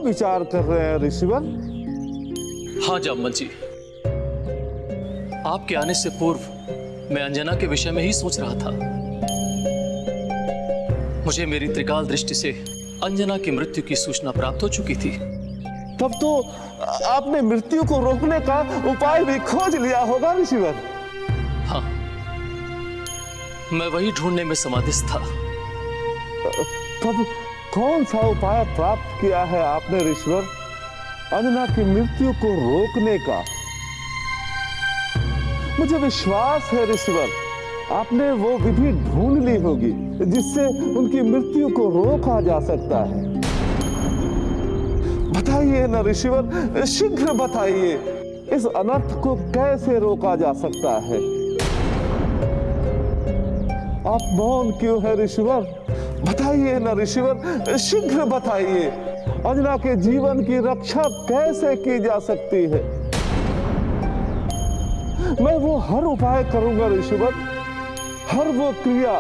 विचार कर रहे हैं ऋषिवर? हाँ जामवंत जी, आपके आने से पूर्व मैं अंजना के विषय में ही सोच रहा था। मुझे मेरी त्रिकाल दृष्टि से अंजना की मृत्यु की सूचना प्राप्त हो चुकी थी। तब तो आपने मृत्यु को रोकने का उपाय भी खोज लिया होगा ऋषिवर। हाँ, मैं वही ढूंढने में समाधिस्थ था। तब कौन सा उपाय प्राप्त किया है आपने ऋषिवर अंजना की मृत्यु को रोकने का? मुझे विश्वास है ऋषिवर, आपने वो विधि ढूंढ ली होगी जिससे उनकी मृत्यु को रोका जा सकता है। बताइए ना ऋषिवर, शीघ्र बताइए, इस अनर्थ को कैसे रोका जा सकता है? आप मौन क्यों है ऋषिवर? बताइए ना ऋषिवर, शीघ्र बताइए, अंजना के जीवन की रक्षा कैसे की जा सकती है? मैं वो हर उपाय करूंगा ऋषिवर, हर वो क्रिया,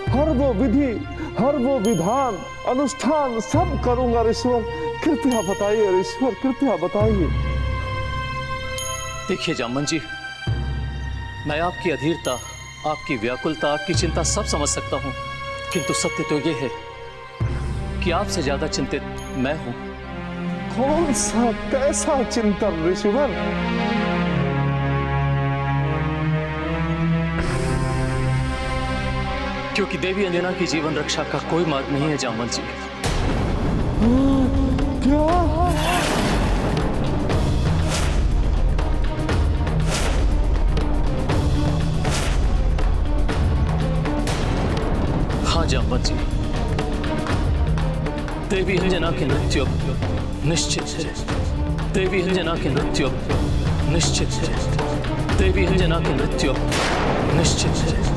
हर वो विधि, हर वो विधान, अनुष्ठान सब करूंगा ऋषिवर। कृपया बताइए ऋषिवर, कृपया बताइए। देखिए जामवंत जी, मैं आपकी अधीरता, आपकी व्याकुलता, आपकी चिंता सब समझ सकता हूं, किंतु सत्य तो यह है कि आपसे ज्यादा चिंतित मैं हूं। कौन सा कैसा चिंतन ऋषिवर? क्योंकि देवी अंजना की जीवन रक्षा का कोई मार्ग नहीं है जामवंत जी। क्या? हाँ जामवंत जी, देवी अंजना की मृत्यु निश्चित है। देवी अंजना की मृत्यु निश्चित है। देवी अंजना की मृत्यु निश्चित है।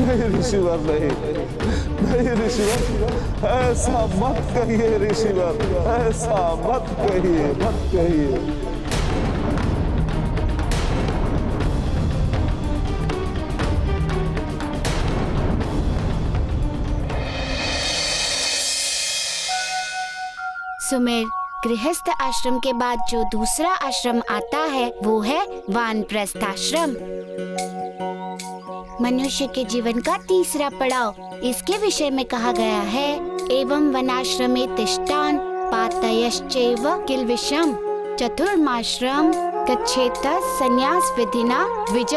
नहीं ऋषिवर, नहीं ऋषिवर, ऐसा मत कहिए ऋषिवर, ऐसा मत कहिए, मत कहिए। सुमेर, गृहस्थ आश्रम के बाद जो दूसरा आश्रम आता है वो है वानप्रस्थ आश्रम। मनुष्य के जीवन का तीसरा पड़ाव। इसके विषय में कहा गया है, एवं वनाश्रमे तिष्ठान पातयश्चैव किल्बिषम् चतुर्माश्रम गच्छेत संन्यास विधिना द्विज।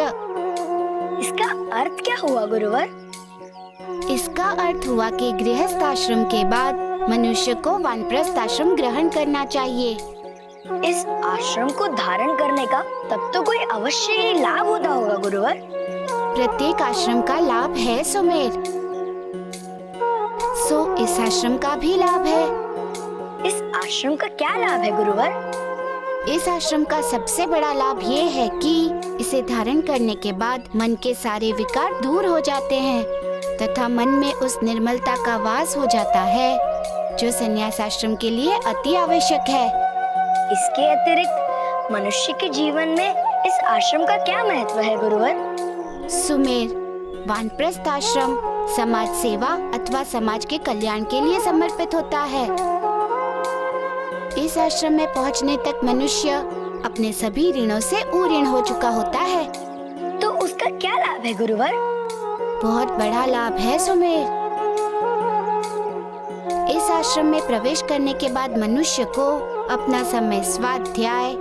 इसका अर्थ क्या हुआ गुरुवर? इसका अर्थ हुआ कि गृहस्थ आश्रम के बाद मनुष्य को वानप्रस्थ आश्रम ग्रहण करना चाहिए। इस आश्रम को धारण करने का तब तो कोई अवश्य ही लाभ होता होगा गुरुवर। प्रत्येक आश्रम का लाभ है सुमेर, सो इस आश्रम का भी लाभ है। इस आश्रम का क्या लाभ है गुरुवर? इस आश्रम का सबसे बड़ा लाभ ये है कि इसे धारण करने के बाद मन के सारे विकार दूर हो जाते हैं तथा मन में उस निर्मलता का वास हो जाता है जो संन्यास आश्रम के लिए अति आवश्यक है। इसके अतिरिक्त मनुष्य के जीवन में इस आश्रम का क्या महत्व है गुरुवर? सुमेर, वानप्रस्थ आश्रम समाज सेवा अथवा समाज के कल्याण के लिए समर्पित होता है। इस आश्रम में पहुंचने तक मनुष्य अपने सभी ऋणों से उऋण हो चुका होता है। तो उसका क्या लाभ है गुरुवर? बहुत बड़ा लाभ है सुमेर। इस आश्रम में प्रवेश करने के बाद मनुष्य को अपना समय स्वाध्याय,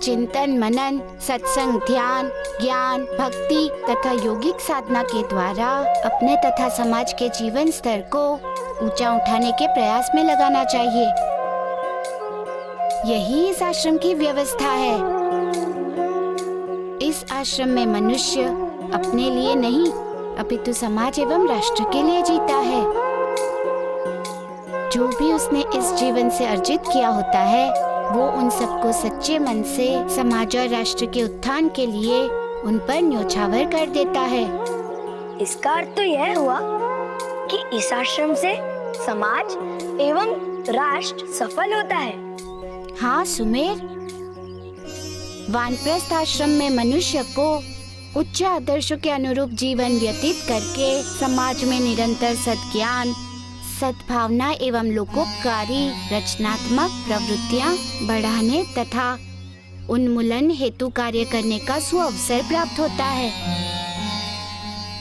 चिंतन मनन, सत्संग, ध्यान, ज्ञान, भक्ति तथा योगिक साधना के द्वारा अपने तथा समाज के जीवन स्तर को ऊंचा उठाने के प्रयास में लगाना चाहिए। यही इस आश्रम की व्यवस्था है। इस आश्रम में मनुष्य अपने लिए नहीं अपितु समाज एवं राष्ट्र के लिए जीता है। जो भी उसने इस जीवन से अर्जित किया होता है वो उन सबको सच्चे मन से समाज और राष्ट्र के उत्थान के लिए उन पर न्योछावर कर देता है। इसका अर्थ तो यह हुआ कि इस आश्रम से समाज एवं राष्ट्र सफल होता है। हाँ सुमेर, वानप्रस्थ आश्रम में मनुष्य को उच्च आदर्शों के अनुरूप जीवन व्यतीत करके समाज में निरंतर सद्ज्ञान, सद्भावना एवं लोकोपकारी रचनात्मक प्रवृत्तियां बढ़ाने तथा उन्मूलन हेतु कार्य करने का सुअवसर प्राप्त होता है।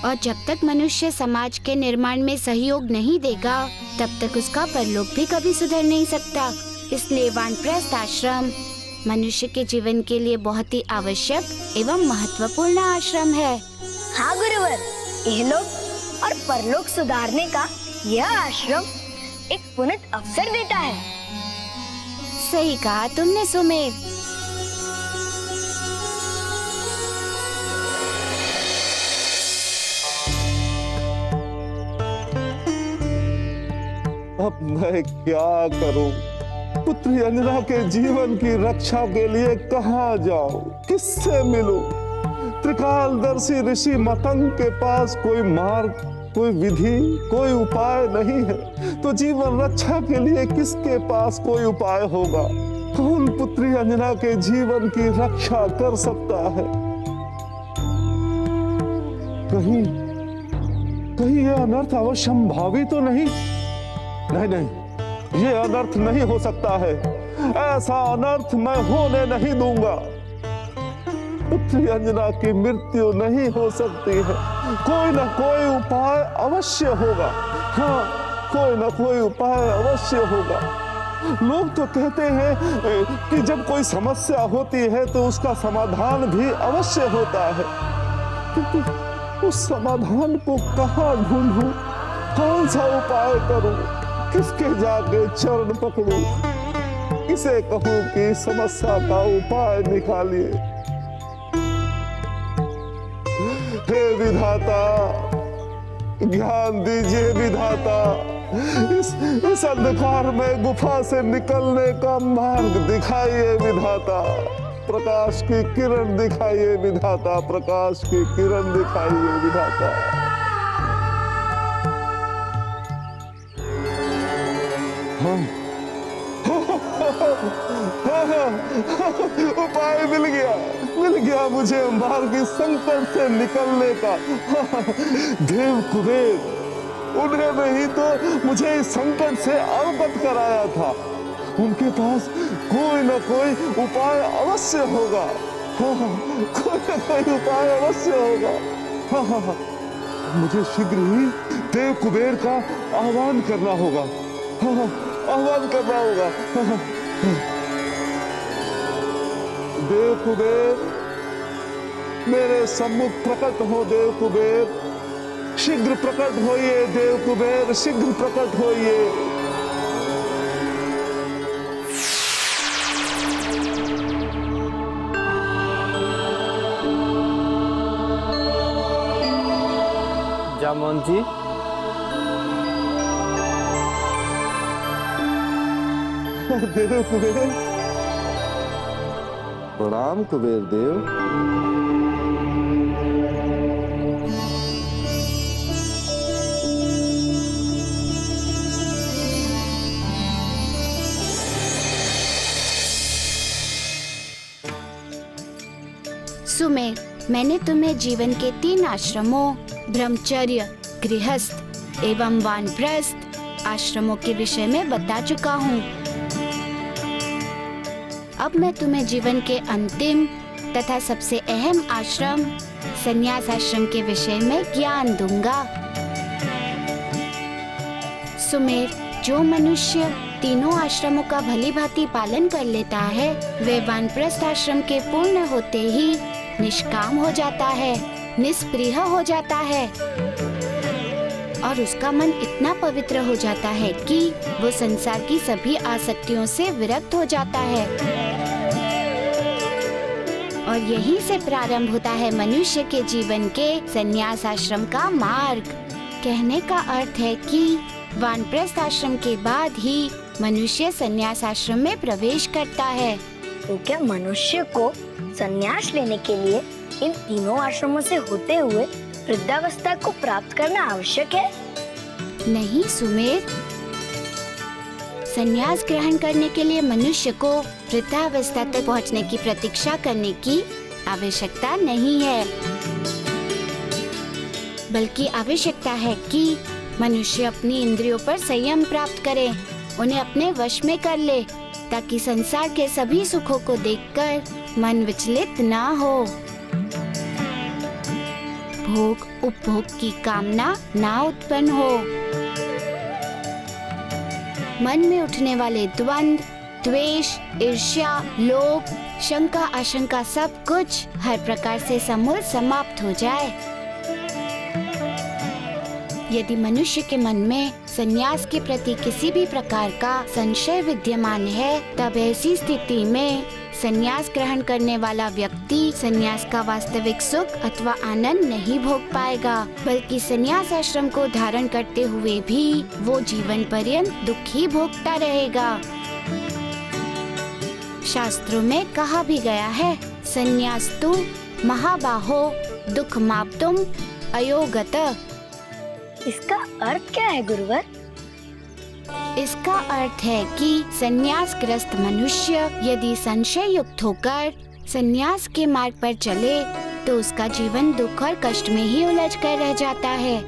और जब तक मनुष्य समाज के निर्माण में सहयोग नहीं देगा, तब तक उसका परलोक भी कभी सुधर नहीं सकता। इसलिए वानप्रस्थ आश्रम मनुष्य के जीवन के लिए बहुत ही आवश्यक एवं महत्वपूर्ण आश्रम है। हाँ गुरुवर, इहलोक और परलोक सुधारने का यह आश्रम एक पुनीत अवसर देता है। सही कहा तुमने सुमेर। अब मैं क्या करूं? पुत्री अंजना के जीवन की रक्षा के लिए कहाँ जाऊं? किससे मिलूं? त्रिकालदर्शी ऋषि मतंग के पास कोई मार्ग, कोई विधि, कोई उपाय नहीं है, तो जीवन रक्षा के लिए किसके पास कोई उपाय होगा? कौन पुत्री अंजना के जीवन की रक्षा कर सकता है? कहीं कहीं यह अनर्थ अवश्यंभावी तो नहीं? नहीं, ये अनर्थ नहीं हो सकता है। ऐसा अनर्थ मैं होने नहीं दूंगा। पुत्री अंजना की मृत्यु नहीं हो सकती है। कोई ना कोई उपाय अवश्य होगा। हाँ, कोई ना कोई उपाय अवश्य होगा। लोग तो कहते हैं कि जब कोई समस्या होती है तो उसका समाधान भी अवश्य होता है, किंतु उस समाधान को कहाँ ढूंढूं? कौन सा उपाय करूं? किसके जाके चरण पकड़ूं? किसे कहूं कि समस्या का उपाय निकालिए? हे विधाता, ज्ञान दीजिए विधाता। इस अंधकार में गुफा से निकलने का मार्ग दिखाइए विधाता। प्रकाश की किरण दिखाइए विधाता। प्रकाश की किरण दिखाइए विधाता। उपाय मिल गया मुझे मार्ग इस संकट से निकलने का। देव कुबेर, उन्हें नहीं तो मुझे इस संकट से अवगत कराया था। उनके पास कोई ना कोई उपाय अवश्य होगा। कोई ना कोई उपाय अवश्य होगा। मुझे शीघ्र ही देव कुबेर का आह्वान करना होगा। आह्वान करना होगा। देव कुबेर, मेरे सम्मुख प्रकट हो देव कुबेर। शीघ्र प्रकट होइए देव कुबेर, शीघ्र प्रकट होइए। जामोन जी, देव कुबेर, प्रणाम कुबेर देव। सुमेर, मैंने तुम्हें जीवन के 3 आश्रमों ब्रह्मचर्य, गृहस्थ एवं वानप्रस्थ आश्रमों के विषय में बता चुका हूँ। अब मैं तुम्हें जीवन के अंतिम तथा सबसे अहम आश्रम संन्यास आश्रम के विषय में ज्ञान दूंगा। सुमेर, जो मनुष्य तीनों आश्रमों का भली भांति पालन कर लेता है, वे वानप्रस्थ आश्रम के पूर्ण होते ही निष्काम हो जाता है, निष्प्रिय हो जाता है और उसका मन इतना पवित्र हो जाता है कि वो संसार की सभी आसक्तियों से विरक्त हो जाता है। और यहीं से प्रारंभ होता है मनुष्य के जीवन के संन्यास आश्रम का मार्ग। कहने का अर्थ है कि वानप्रस्थ आश्रम के बाद ही मनुष्य संन्यास आश्रम में प्रवेश करता है। तो क्या मनुष्य को संन्यास लेने के लिए इन तीनों आश्रमों से होते हुए वृद्धावस्था को प्राप्त करना आवश्यक है? नहीं सुमेर, संन्यास ग्रहण करने के लिए मनुष्य को वृद्धावस्था तक पहुंचने की प्रतीक्षा करने की आवश्यकता नहीं है, बल्कि आवश्यकता है कि मनुष्य अपनी इंद्रियों पर संयम प्राप्त करे, उन्हें अपने वश में कर ले, ताकि संसार के सभी सुखों को देखकर मन विचलित ना हो, भोग उपभोग की कामना ना उत्पन्न हो। मन में उठने वाले द्वंद, द्वेष, ईर्ष्या, लोभ, शंका, आशंका सब कुछ हर प्रकार से समूल समाप्त हो जाए। यदि मनुष्य के मन में संन्यास के प्रति किसी भी प्रकार का संशय विद्यमान है, तब ऐसी स्थिति में संन्यास ग्रहण करने वाला व्यक्ति संन्यास का वास्तविक सुख अथवा आनंद नहीं भोग पाएगा, बल्कि संन्यास आश्रम को धारण करते हुए भी वो जीवन पर्यंत दुख ही भोगता रहेगा। शास्त्रों में कहा भी गया है, संन्यास्तु महाबाहो दुख माप्तुम अयोगत। इसका अर्थ क्या है गुरुवर? इसका अर्थ है कि संन्यासग्रस्त मनुष्य यदि संशय युक्त होकर संन्यास के मार्ग पर चले तो उसका जीवन दुख और कष्ट में ही उलझ कर रह जाता है।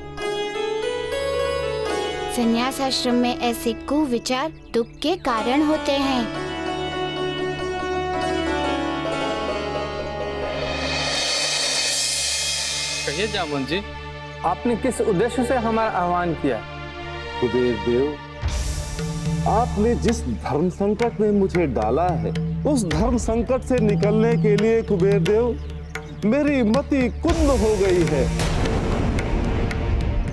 संन्यास आश्रम में ऐसे कुविचार दुख के कारण होते हैं। कहिए जामुन जी, आपने किस उद्देश्य से हमारा आह्वान किया? कुबेर देव, आपने जिस धर्म संकट में मुझे डाला है, उस धर्म संकट से निकलने के लिए कुबेर देव मेरी मति कुंद हो गई है,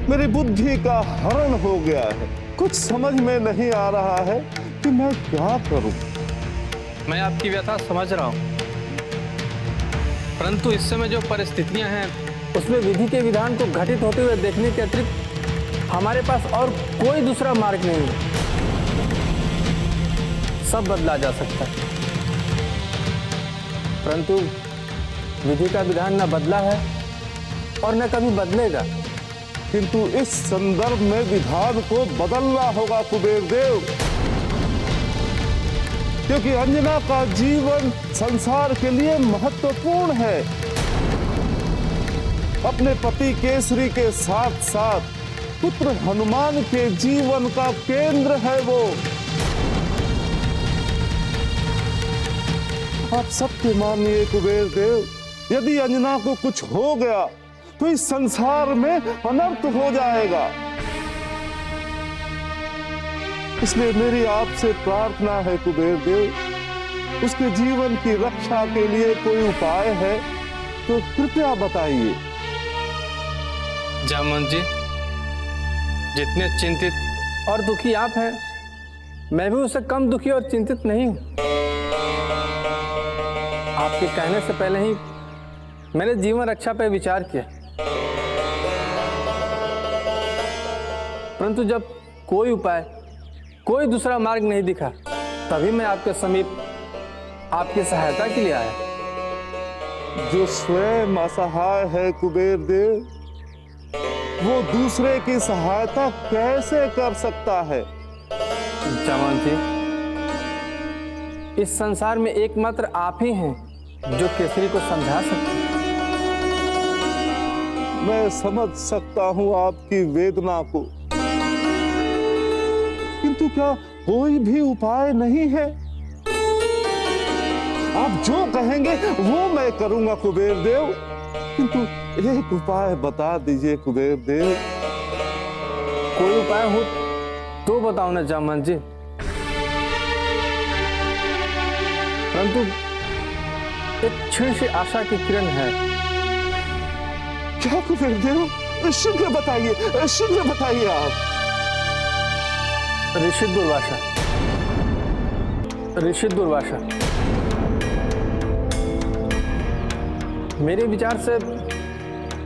मेरी बुद्धि का हरण हो गया है। कुछ समझ में नहीं आ रहा है कि मैं क्या करूं। मैं आपकी व्यथा समझ रहा हूँ, परंतु इस समय जो परिस्थितियां हैं उसमें विधि के विधान को घटित होते हुए देखने के अतिरिक्त हमारे पास और कोई दूसरा मार्ग नहीं है। सब बदला जा सकता है, परंतु विधि का विधान न बदला है और न कभी बदलेगा। किंतु इस संदर्भ में विधान को बदलना होगा कुबेर देव, क्योंकि अंजना का जीवन संसार के लिए महत्वपूर्ण है। अपने पति केसरी के साथ साथ पुत्र हनुमान के जीवन का केंद्र है वो। आप सत्य मानिए कुबेर देव, यदि अंजना को कुछ हो गया तो इस संसार में अनर्थ हो जाएगा। इसलिए मेरी आपसे प्रार्थना है कुबेर देव, उसके जीवन की रक्षा के लिए कोई उपाय है तो कृपया बताइए। जामुन जी, जितने चिंतित और दुखी आप हैं, मैं भी उससे कम दुखी और चिंतित नहीं हूं। आपके कहने से पहले ही मैंने जीवन रक्षा पर विचार किया, परंतु जब कोई उपाय, कोई दूसरा मार्ग नहीं दिखा, तभी मैं आपके समीप आपकी सहायता के लिए आया। जो स्वयं असहाय है कुबेर देव, वो दूसरे की सहायता कैसे कर सकता है? जामुन जी, इस संसार में एकमात्र आप ही हैं जो केसरी को समझा सकते हैं। मैं समझ सकता हूं आपकी वेदना को, किंतु क्या कोई भी उपाय नहीं है? आप जो कहेंगे वो मैं करूंगा कुबेर देव, किंतु एक उपाय बता दीजिए कुबेर देव। कोई उपाय हो तो बताओ ना जामुन जी, परंतु एक क्षीण सी आशा की किरण है। क्या कुबेर देव? शीघ्र बताइए, शीघ्र बताइए आप। ऋषि दुर्वासा, ऋषि दुर्वासा मेरे विचार से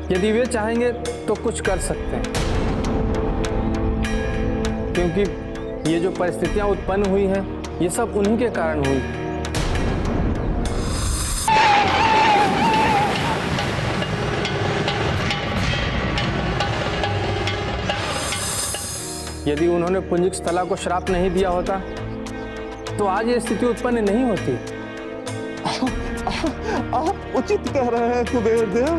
यदि वे चाहेंगे तो कुछ कर सकते हैं, क्योंकि ये जो परिस्थितियां उत्पन्न हुई हैं, ये सब उन्हीं के कारण हुई। यदि उन्होंने पुंजिक स्थला को श्राप नहीं दिया होता तो आज ये स्थिति उत्पन्न नहीं होती। आप उचित कह रहे हैं कुबेर देव।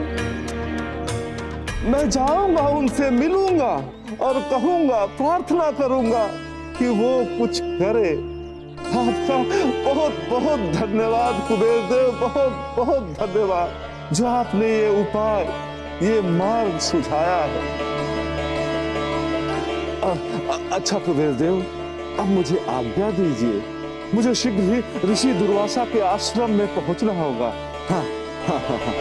मैं जाऊंगा, उनसे मिलूंगा और कहूंगा, प्रार्थना करूंगा कि वो कुछ करे। आपका बहुत बहुत धन्यवाद कुबेर देव, बहुत बहुत धन्यवाद जो आपने ये उपाय, ये मार्ग सुझाया है। अच्छा कुबेर देव, अब मुझे आज्ञा दीजिए, मुझे शीघ्र ही ऋषि दुर्वासा के आश्रम में पहुंचना होगा। हाँ, हाँ, हाँ, हाँ।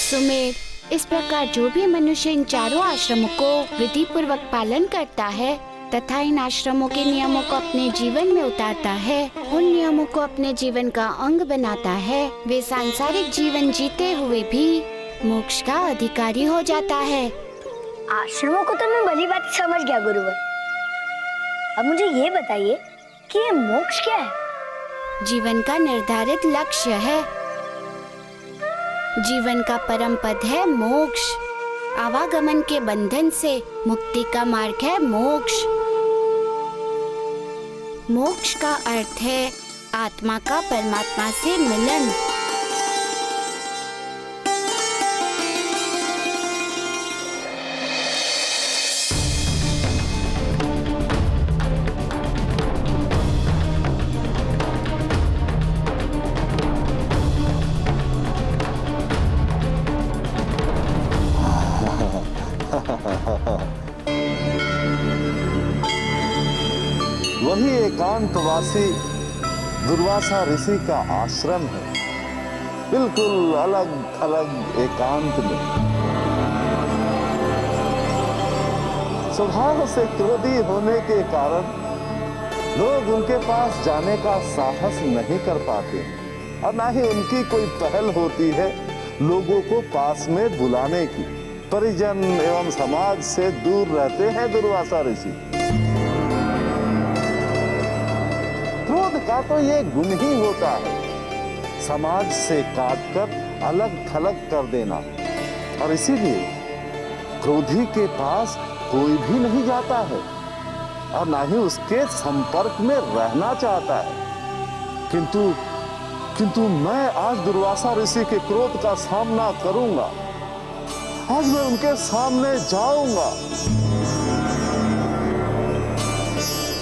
सुमेर, इस प्रकार जो भी मनुष्य इन चारों आश्रमों को विधि पूर्वक पालन करता है तथा इन आश्रमों के नियमों को अपने जीवन में उतारता है, उन नियमों को अपने जीवन का अंग बनाता है, वे सांसारिक जीवन जीते हुए भी मोक्ष का अधिकारी हो जाता है। आश्रमों को तो मैं भली बात समझ गया गुरुवर। अब मुझे ये बताइए कि ये मोक्ष क्या है? जीवन का निर्धारित लक्ष्य है। जीवन का परम पद है मोक्ष। आवागमन के बंधन से मुक्ति का मार्ग है मोक्ष। मोक्ष का अर्थ है आत्मा का परमात्मा से मिलन। वही एकांतवासी दुर्वासा ऋषि का आश्रम है, बिल्कुल अलग अलग एकांत में। स्वभाव से क्रोधी होने के कारण लोग उनके पास जाने का साहस नहीं कर पाते और ना ही उनकी कोई पहल होती है लोगों को पास में बुलाने की। परिजन एवं समाज से दूर रहते हैं दुर्वासा ऋषि। क्रोध का तो ये गुण ही होता है, समाज से काटकर अलग थलग कर देना, और इसीलिए क्रोधी के पास कोई भी नहीं जाता है और ना ही उसके संपर्क में रहना चाहता है। किंतु मैं आज दुर्वासा ऋषि के क्रोध का सामना करूंगा। आज मैं उनके सामने जाऊंगा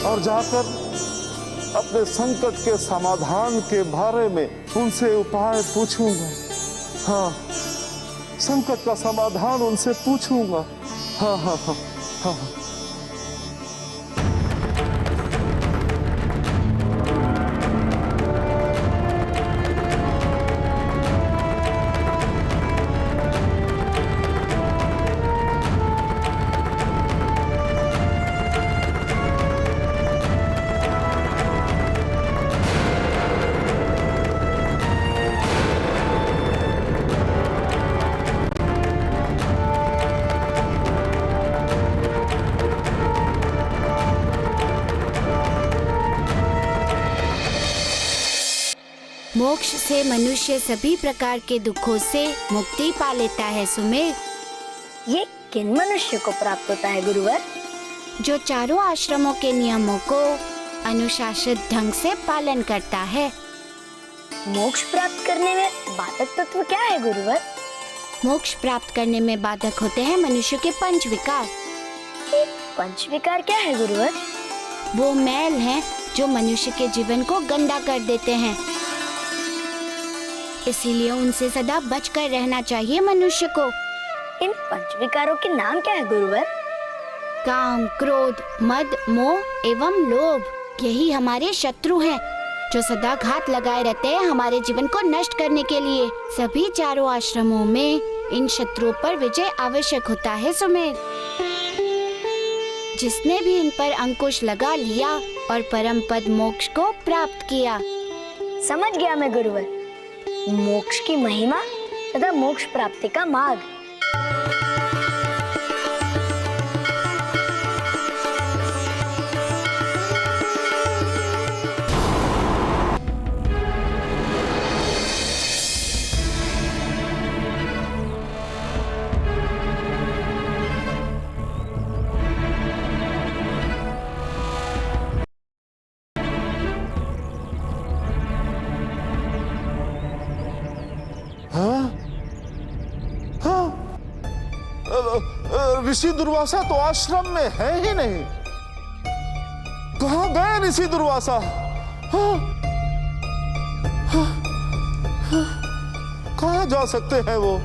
और जाकर अपने संकट के समाधान के बारे में उनसे उपाय पूछूंगा। हाँ, संकट का समाधान उनसे पूछूंगा। हाँ हाँ हाँ हाँ, हाँ। मोक्ष से मनुष्य सभी प्रकार के दुखों से मुक्ति पा लेता है। सुमेर, ये किन मनुष्य को प्राप्त होता है गुरुवर? जो चारों आश्रमों के नियमों को अनुशासित ढंग से पालन करता है। मोक्ष प्राप्त करने में बाधक तत्व क्या है गुरुवर? मोक्ष प्राप्त करने में बाधक होते हैं मनुष्य के पंच विकार। ये पंच विकार क्या है गुरुवर? वो मैल हैं जो मनुष्य के जीवन को गंदा कर देते हैं, इसीलिए उनसे सदा बचकर रहना चाहिए मनुष्य को। इन पंच विकारों के नाम क्या है गुरुवर? काम, क्रोध, मद, मोह एवं लोभ, यही हमारे शत्रु हैं जो सदा घात लगाए रहते हैं हमारे जीवन को नष्ट करने के लिए। सभी चारों आश्रमों में इन शत्रुओं पर विजय आवश्यक होता है। सुमेर, जिसने भी इन पर अंकुश लगा लिया और परम पद मोक्ष को प्राप्त किया। समझ गया मैं गुरुवर। मोक्ष की महिमा तथा मोक्ष प्राप्ति का मार्ग। हाँ? हाँ? ऋषि दुर्वासा तो आश्रम में है ही नहीं। कहाँ गए ऋषि दुर्वासा? हाँ? हाँ? हाँ? कहाँ जा सकते हैं वो?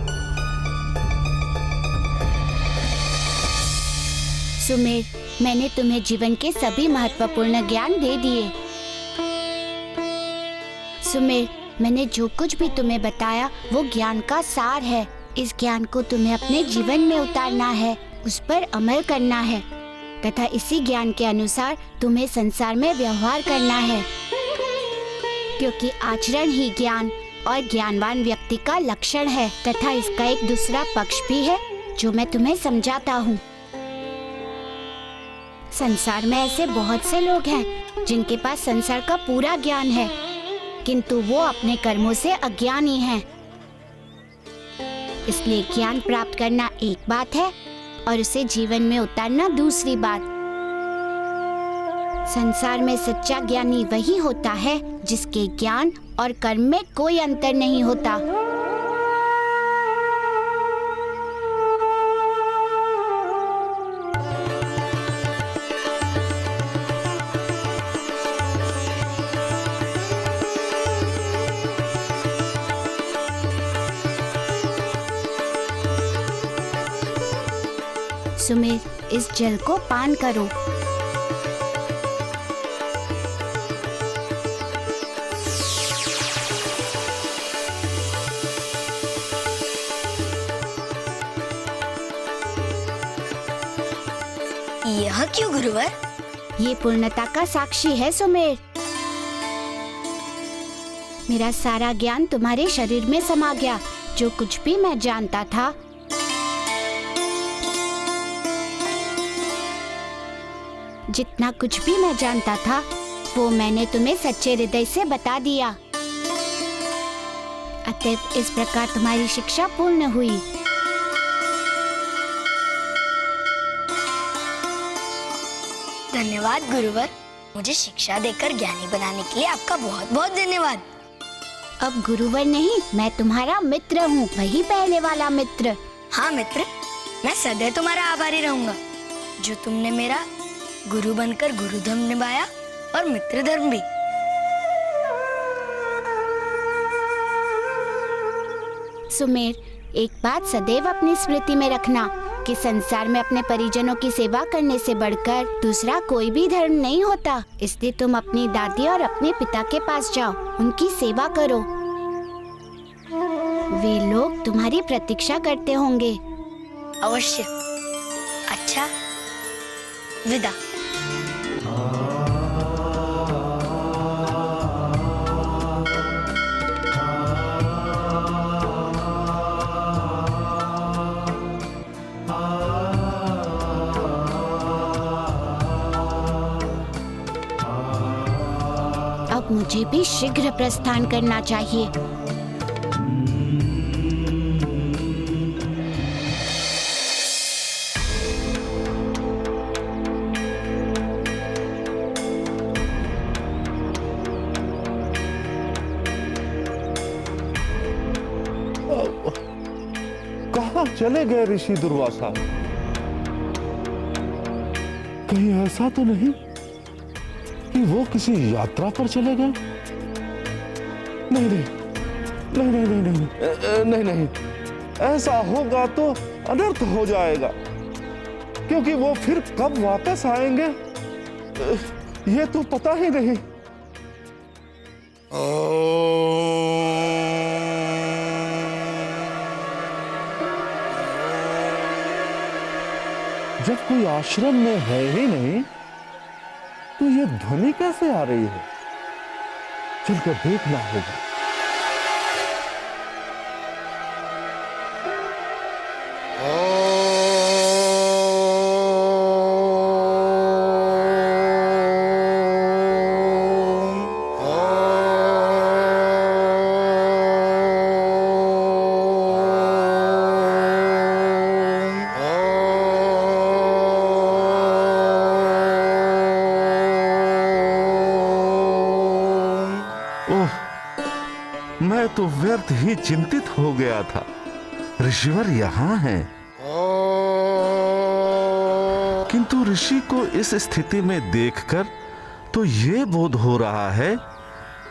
सुमेर, मैंने तुम्हें जीवन के सभी महत्वपूर्ण ज्ञान दे दिए। सुमेर, मैंने जो कुछ भी तुम्हें बताया वो ज्ञान का सार है। इस ज्ञान को तुम्हें अपने जीवन में उतारना है, उस पर अमल करना है तथा इसी ज्ञान के अनुसार तुम्हें संसार में व्यवहार करना है, क्योंकि आचरण ही ज्ञान और ज्ञानवान व्यक्ति का लक्षण है। तथा इसका एक दूसरा पक्ष भी है जो मैं तुम्हें समझाता हूँ। संसार में ऐसे बहुत से लोग हैं जिनके पास संसार का पूरा ज्ञान है, किंतु वो अपने कर्मों से अज्ञानी हैं। इसलिए ज्ञान प्राप्त करना एक बात है और उसे जीवन में उतारना दूसरी बात। संसार में सच्चा ज्ञानी वही होता है जिसके ज्ञान और कर्म में कोई अंतर नहीं होता। सुमेर, इस जल को पान करो। यह क्यों गुरुवर? ये पूर्णता का साक्षी है सुमेर। मेरा सारा ज्ञान तुम्हारे शरीर में समा गया। जो कुछ भी मैं जानता था जितना कुछ भी मैं जानता था वो मैंने तुम्हें सच्चे हृदय से बता दिया। अतएव इस प्रकार तुम्हारी शिक्षा पूर्ण हुई। धन्यवाद गुरुवर, मुझे शिक्षा देकर ज्ञानी बनाने के लिए आपका बहुत बहुत धन्यवाद। अब गुरुवर नहीं, मैं तुम्हारा मित्र हूँ, वही पहले वाला मित्र। हाँ मित्र, मैं सदैव तुम्हारा आभारी रहूंगा जो तुमने मेरा गुरु बनकर गुरु धर्म निभाया और मित्र धर्म भी। सुमेर, एक बात सदैव अपनी स्मृति में रखना कि संसार में अपने परिजनों की सेवा करने से बढ़कर दूसरा कोई भी धर्म नहीं होता। इसलिए तुम अपनी दादी और अपने पिता के पास जाओ, उनकी सेवा करो। वे लोग तुम्हारी प्रतीक्षा करते होंगे। अवश्य। अच्छा, विदा। अब मुझे भी शीघ्र प्रस्थान करना चाहिए। कहाँ चले गए ऋषि दुर्वासा? कहीं ऐसा तो नहीं कि वो किसी यात्रा पर चले गए? नहीं नहीं नहीं नहीं नहीं नहीं नहीं नहीं, ऐसा होगा तो अनर्थ हो जाएगा, क्योंकि वो फिर कब वापस आएंगे ये तो पता ही नहीं। जब कोई आश्रम में है ही नहीं तो ये ध्वनि कैसे आ रही है? चलकर देखना होगा। तो व्यर्थ ही चिंतित हो गया था। ऋषिवर यहाँ हैं, किंतु ऋषि को इस स्थिति में देखकर तो ये बोध हो रहा है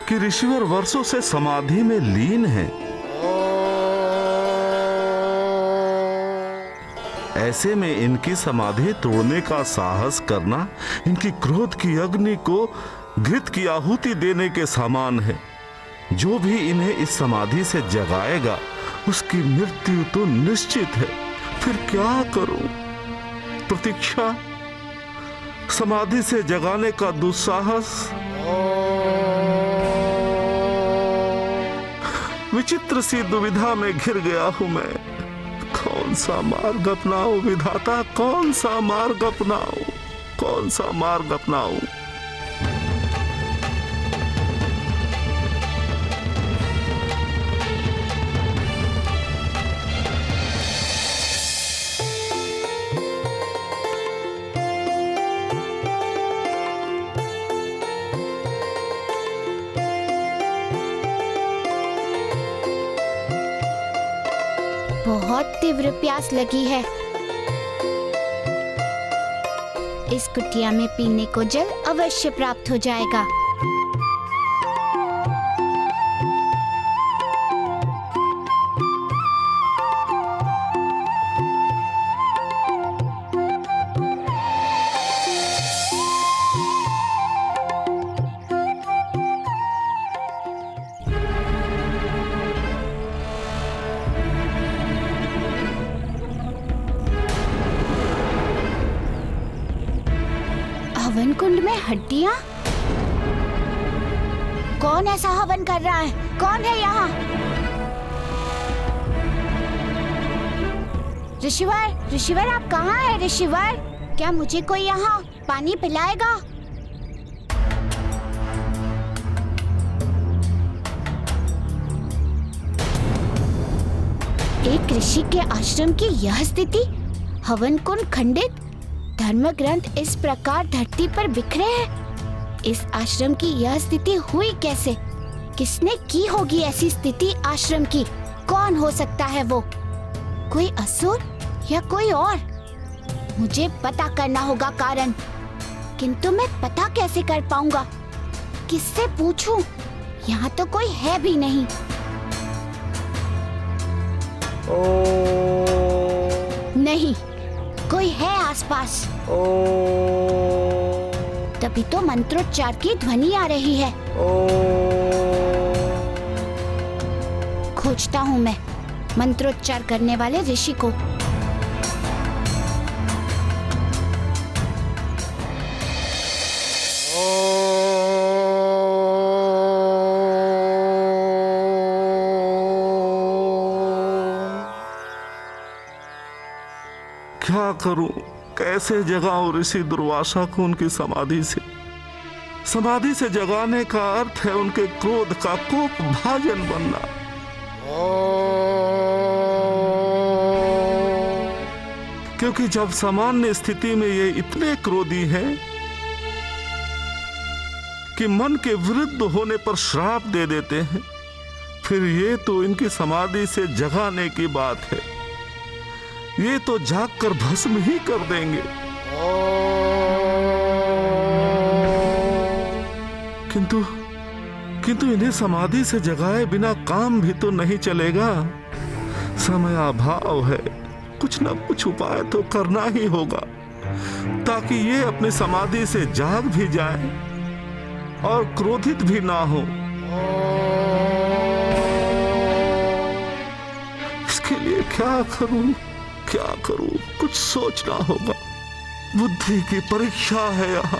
कि ऋषिवर वर्षों से समाधि में लीन हैं। ऐसे में इनकी समाधि तोड़ने का साहस करना इनकी क्रोध की अग्नि को घृत की आहुति देने के समान है। जो भी इन्हें इस समाधि से जगाएगा उसकी मृत्यु तो निश्चित है। फिर क्या करूं? प्रतीक्षा, समाधि से जगाने का दुस्साहस, विचित्र सी दुविधा में घिर गया हूं मैं। कौन सा मार्ग अपनाऊं विधाता, कौन सा मार्ग अपनाऊं, कौन सा मार्ग अपनाऊं? बहुत तीव्र प्यास लगी है। इस कुटिया में पीने को जल अवश्य प्राप्त हो जाएगा। हवन कुंड में हड्डियां? कौन ऐसा हवन कर रहा है? कौन है यहाँ? ऋषिवर, ऋषिवर आप कहाँ हैं ऋषिवर? क्या मुझे कोई यहाँ पानी पिलाएगा? एक ऋषि के आश्रम की यह स्थिति, हवन कुंड खंडित, धर्म ग्रंथ इस प्रकार धरती पर बिखरे हैं। इस आश्रम की यह स्थिति हुई कैसे? किसने की होगी ऐसी स्थिति आश्रम की? कौन हो सकता है वो? कोई असुर या कोई और? मुझे पता करना होगा कारण, किंतु मैं पता कैसे कर पाऊंगा? किससे पूछूं? यहाँ तो कोई है भी नहीं। नहीं, कोई है आसपास। तभी तो मंत्रोच्चार की ध्वनि आ रही है। खोजता हूँ मैं मंत्रोच्चार करने वाले ऋषि को। क्या करूं? कैसे जगाऊं ऋषि दुर्वासा को उनकी समाधि से? समाधि से जगाने का अर्थ है उनके क्रोध का कोप भाजन बनना। क्योंकि जब सामान्य स्थिति में ये इतने क्रोधी हैं कि मन के विरुद्ध होने पर श्राप दे देते हैं, फिर ये तो इनकी समाधि से जगाने की बात है। ये तो जागकर भस्म ही कर देंगे। किंतु इन्हें समाधि से जगाए बिना काम भी तो नहीं चलेगा। समयाभाव है, कुछ न कुछ उपाय तो करना ही होगा ताकि ये अपनी समाधि से जाग भी जाए और क्रोधित भी ना हो। इसके लिए क्या करूं? क्या करूं? कुछ सोचना होगा। बुद्धि की परीक्षा है यहाँ।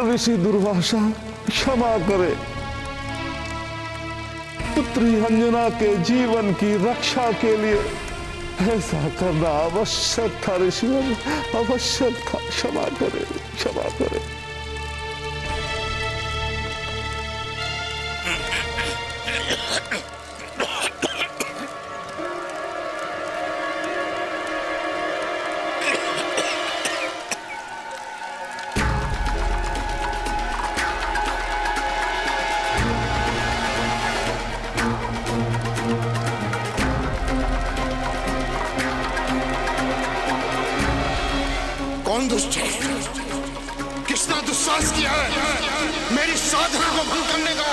ऋषि दुर्वासा क्षमा करे। पुत्री अंजना के जीवन की रक्षा के लिए ऐसा करना आवश्यक था ऋषिवर, आवश्यक था। क्षमा करे, क्षमा करे। कौन दुष्ट है? किसने दुस्साहस किया है मेरी साधना को भंग करने का?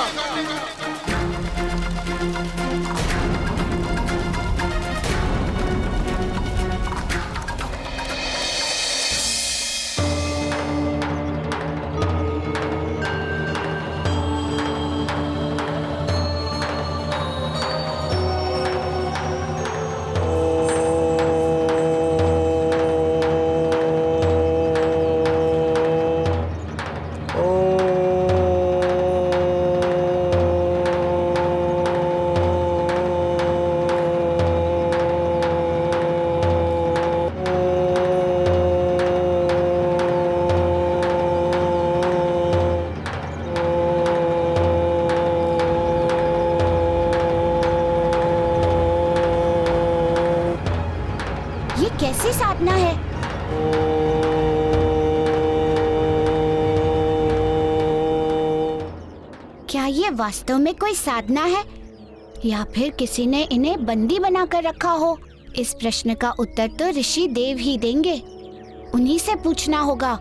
कैसी साधना है? क्या ये वास्तव में कोई साधना है या फिर किसी ने इन्हें बंदी बनाकर रखा हो? इस प्रश्न का उत्तर तो ऋषि देव ही देंगे, उन्हीं से पूछना होगा।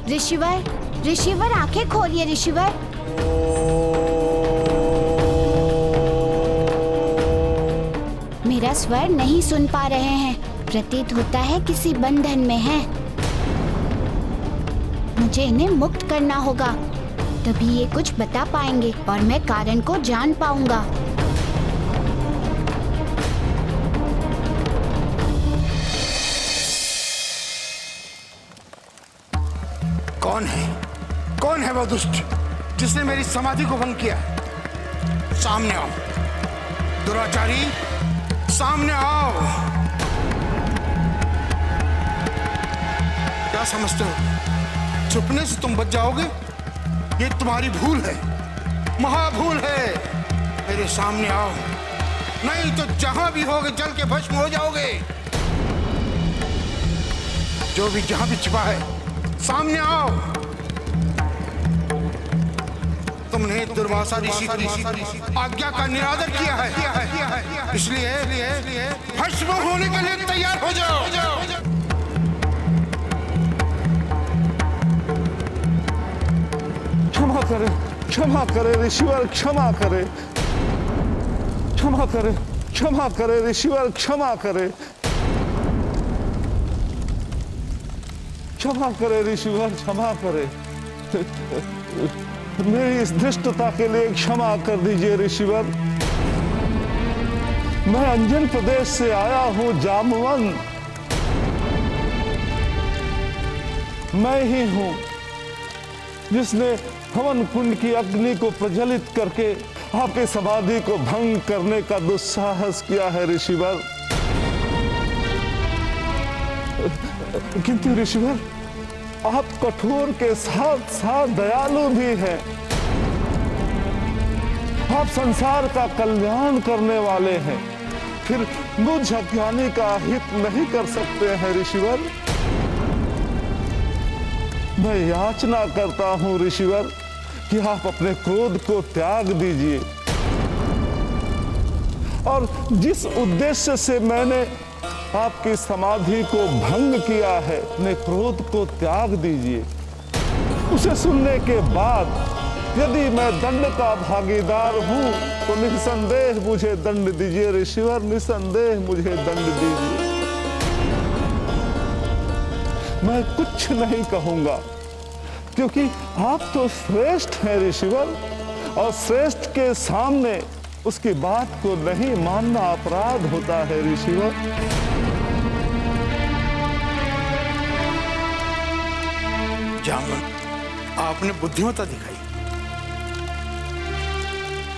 ऋषिवर, ऋषिवर आंखें खोलिए ऋषिवर। मेरा स्वर नहीं सुन पा रहे हैं, प्रतीत होता है किसी बंधन में हैं। मुझे इन्हें मुक्त करना होगा, तभी ये कुछ बता पाएंगे और मैं कारण को जान पाऊंगा। कौन है वो दुष्ट जिसने मेरी समाधि को भंग किया? सामने आओ दुराचारी, सामने आओ। क्या समझते हो छुपने से तुम बच जाओगे? ये तुम्हारी भूल है, महाभूल है। मेरे सामने आओ, नहीं तो जहां भी होगे जल के भस्म हो जाओगे। जो भी जहां भी छिपा है सामने आओ। तुमने दुर्वासा ऋषि की आज्ञा का निरादर किया है, इसलिए भस्म होने के लिए तैयार हो जाओ। क्षमा करे, क्षमा करे ऋषिवर, क्षमा करे, क्षमा करे, क्षमा करे ऋषिवर, क्षमा करे, क्षमा करे ऋषिवर, क्षमा करे। मेरी इस धृष्टता के लिए क्षमा कर दीजिए ऋषिवर। मैं अंजन प्रदेश से आया हूं जामवंत। मैं ही हूं जिसने हवन कुंड की अग्नि को प्रज्वलित करके आपकी समाधि को भंग करने का दुस्साहस किया है ऋषिवर। किंतु ऋषिवर, आप कठोर के साथ साथ दयालु भी हैं। आप संसार का कल्याण करने वाले हैं, फिर मुझ अज्ञानी का हित नहीं कर सकते हैं ऋषिवर। मैं याचना करता हूं ऋषिवर कि आप अपने क्रोध को त्याग दीजिए और जिस उद्देश्य से मैंने आपकी समाधि को भंग किया है, अपने क्रोध को त्याग दीजिए। उसे सुनने के बाद यदि मैं दंड का भागीदार हूं तो निसंदेह मुझे दंड दीजिए ऋषिवर, निसंदेह मुझे दंड दीजिए। मैं कुछ नहीं कहूंगा क्योंकि आप तो श्रेष्ठ हैं ऋषिवर, और श्रेष्ठ के सामने उसकी बात को नहीं मानना अपराध होता है ऋषिवर। जामुन, आपने बुद्धिमत्ता दिखाई।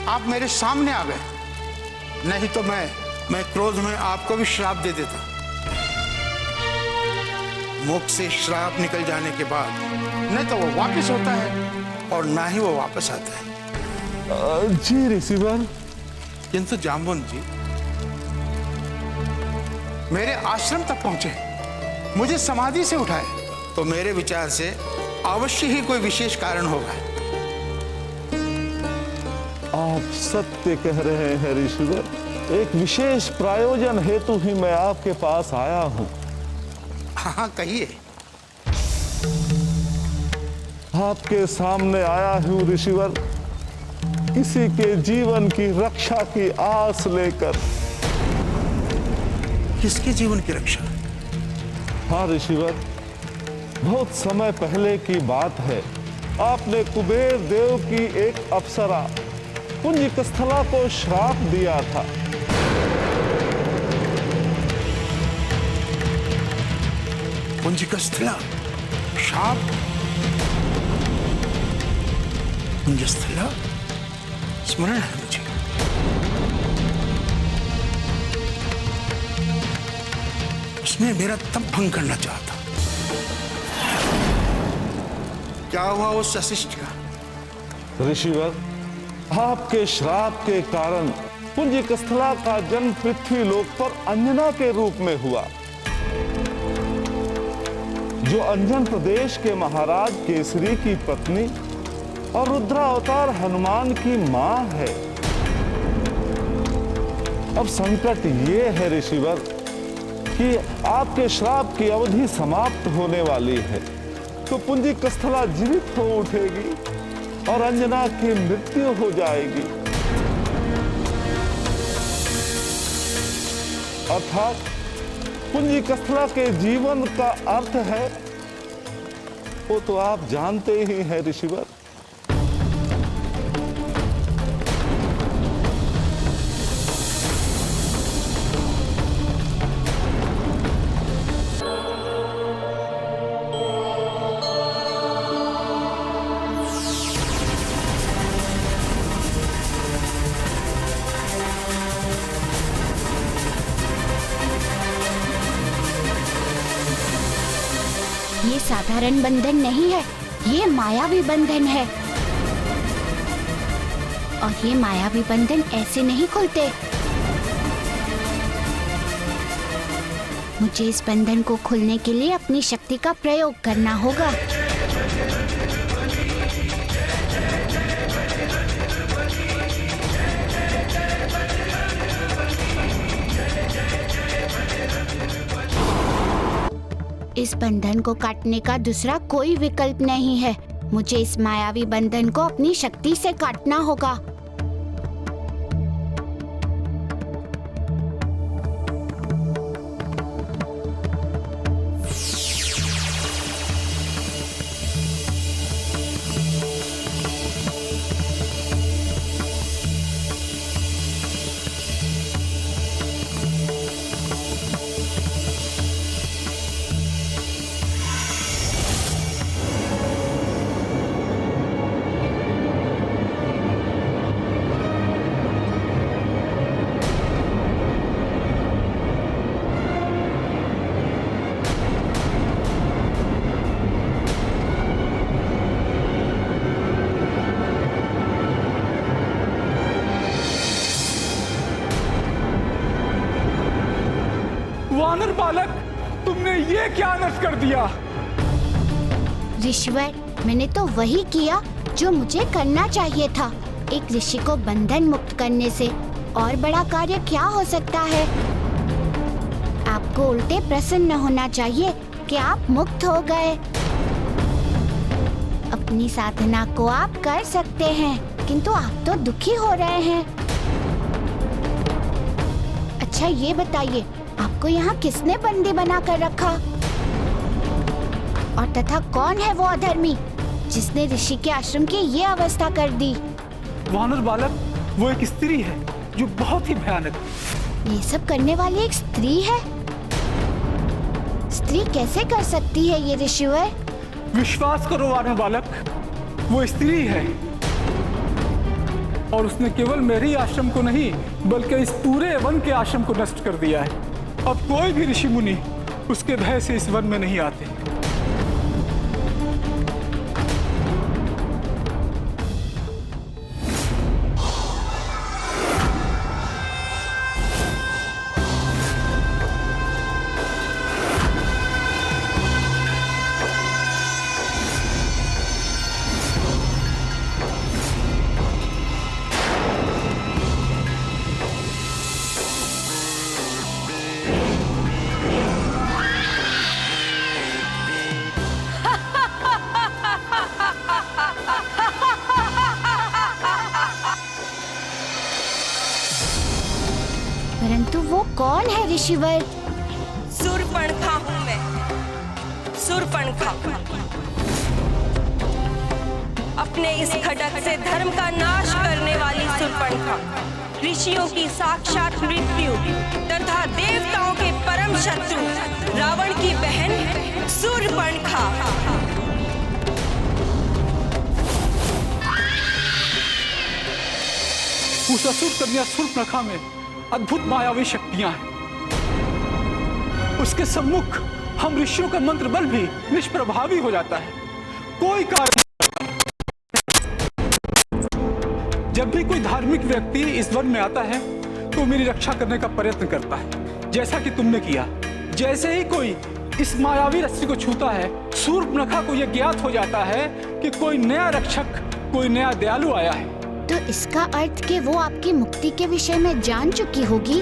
आप मेरे सामने आ गए, नहीं तो मैं क्रोध में आपको भी श्राप दे देता। मुख से श्राप निकल जाने के बाद न तो वो वापस होता है और ना ही वो वापस आता है। जी ऋषिवर। किंतु जाम्बुन जी मेरे आश्रम तक पहुंचे, मुझे समाधि से उठाए, तो मेरे विचार से अवश्य ही कोई विशेष कारण होगा। आप सत्य कह रहे हैं ऋषिवर। एक विशेष प्रयोजन हेतु ही मैं आपके पास आया हूं। हाँ, कहिए। आपके सामने आया हूं ऋषिवर, किसी के जीवन की रक्षा की आस लेकर। किसके जीवन की रक्षा? हाँ ऋषिवर, बहुत समय पहले की बात है। आपने कुबेर देव की एक अप्सरा पुंजिकस्थला को श्राप दिया था। पुंजिकस्थला श्राप? पुंजिकस्थला स्मरण है मुझे। उसने मेरा तप भंग करना चाहता। क्या हुआ उस वशिष्ठ का? ऋषिवर, आपके श्राप के कारण पुंजिकस्थला का जन्म पृथ्वी लोक पर अंजना के रूप में हुआ, जो अंजन प्रदेश के महाराज केसरी की पत्नी और रुद्रावतार हनुमान की मां है। अब संकट ये है ऋषिवर कि आपके श्राप की अवधि समाप्त होने वाली है, तो पुंजिकस्थला जीवित हो उठेगी और अंजना की मृत्यु हो जाएगी। अर्थात पुंजिकस्थला के जीवन का अर्थ है, वो तो आप जानते ही हैं ऋषिवर। ये साधारण बंधन नहीं है, ये मायावी बंधन है। और ये मायावी बंधन ऐसे नहीं खुलते। मुझे इस बंधन को खोलने के लिए अपनी शक्ति का प्रयोग करना होगा। इस बंधन को काटने का दूसरा कोई विकल्प नहीं है। मुझे इस मायावी बंधन को अपनी शक्ति से काटना होगा। वानर बालक, तुमने ये क्या नष्ट कर दिया? ऋषिवर, मैंने तो वही किया जो मुझे करना चाहिए था। एक ऋषि को बंधन मुक्त करने से और बड़ा कार्य क्या हो सकता है? आपको उल्टे प्रसन्न होना चाहिए कि आप मुक्त हो गए। अपनी साधना को आप कर सकते हैं, किंतु आप तो दुखी हो रहे हैं। अच्छा ये बताइए, आपको यहाँ किसने बंदी बना कर रखा? और तथा कौन है वो अधर्मी जिसने ऋषि के आश्रम की ये अवस्था कर दी? वानर बालक, वो एक स्त्री है जो बहुत ही भयानक। ये सब करने वाली एक स्त्री है? स्त्री कैसे कर सकती है ये ऋषिवर? विश्वास करो वानर बालक, वो स्त्री है और उसने केवल मेरे ही आश्रम को नहीं बल्कि इस पूरे वन के आश्रम को नष्ट कर दिया है। अब कोई भी ऋषि मुनि उसके भय से इस वन में नहीं आते। परंतु वो कौन है ऋषिवर? सूर्पणखा हूँ मैं, सूर्पणखा। अपने इस खड्ग से धर्म का नाश करने वाली सूर्पणखा, ऋषियों की साक्षात मृत्यु तथा देवताओं के परम शत्रु रावण की बहन सूर्पणखा। उस असुर कन्या सूर्पणखा में अद्भुत मायावी शक्तियां हैं। उसके सम्मुख हम ऋषियों का मंत्र बल भी निष्प्रभावी हो जाता है, कोई कार्य। जब भी कोई धार्मिक व्यक्ति इस वन में आता है तो मेरी रक्षा करने का प्रयत्न करता है, जैसा कि तुमने किया। जैसे ही कोई इस मायावी रस्सी को छूता है, सूर्पणखा को यह ज्ञात हो जाता है कि कोई नया रक्षक, कोई नया दयालु आया है। तो इसका अर्थ कि वो आपकी मुक्ति के विषय में जान चुकी होगी।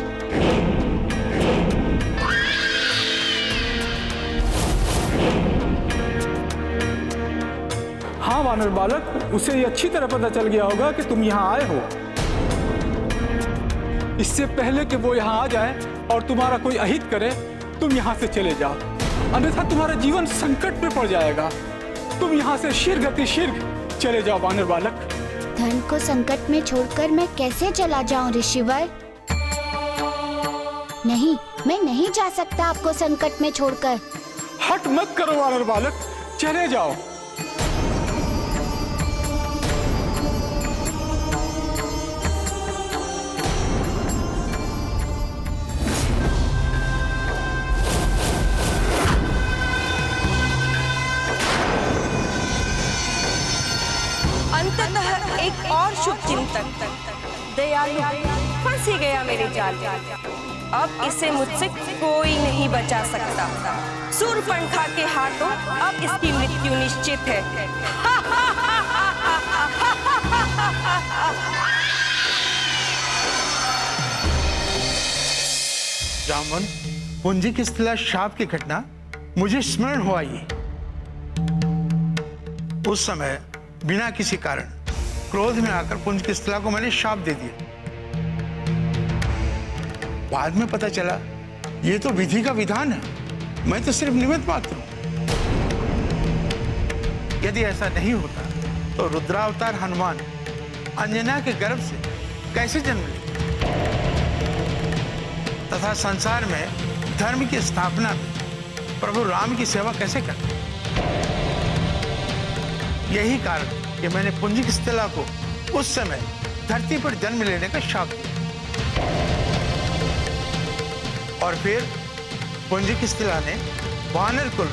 हाँ वानर बालक, उसे ये अच्छी तरह पता चल गया होगा कि तुम यहाँ आए हो। इससे पहले कि वो यहाँ आ जाए और तुम्हारा कोई अहित करे, तुम यहाँ से चले जाओ, अन्यथा तुम्हारा जीवन संकट में पड़ जाएगा। तुम यहाँ से शीघ्र चले जाओ वानर बालक। धन को संकट में छोड़कर मैं कैसे चला जाऊं ऋषिवर? नहीं, मैं नहीं जा सकता आपको संकट में छोड़कर। हट मत करो वानर बालक, चले जाओ। अंततः एक और शुभ चिंतक दयालु फंस ही गया मेरे जाल में। अब इसे मुझसे कोई नहीं बचा सकता। सूर्पणखा के हाथों अब इसकी मृत्यु निश्चित है। जामवन, पुंजी की स्थिला शाप की घटना मुझे स्मरण हुआ। ये उस समय बिना किसी कारण क्रोध में आकर पुंज की स्थिला को मैंने शाप दे दिया। बाद में पता चला ये तो विधि का विधान है, मैं तो सिर्फ निमित्त मात्र हूं। यदि ऐसा नहीं होता तो रुद्रावतार हनुमान अंजना के गर्भ से कैसे जन्म ले तथा संसार में धर्म की स्थापना में प्रभु राम की सेवा कैसे करते। यही कारण कि मैंने पुंजिक स्थिला को उस समय धरती पर जन्म लेने का शाप दिया और फिर पुंजिक स्थिला ने वानर कुल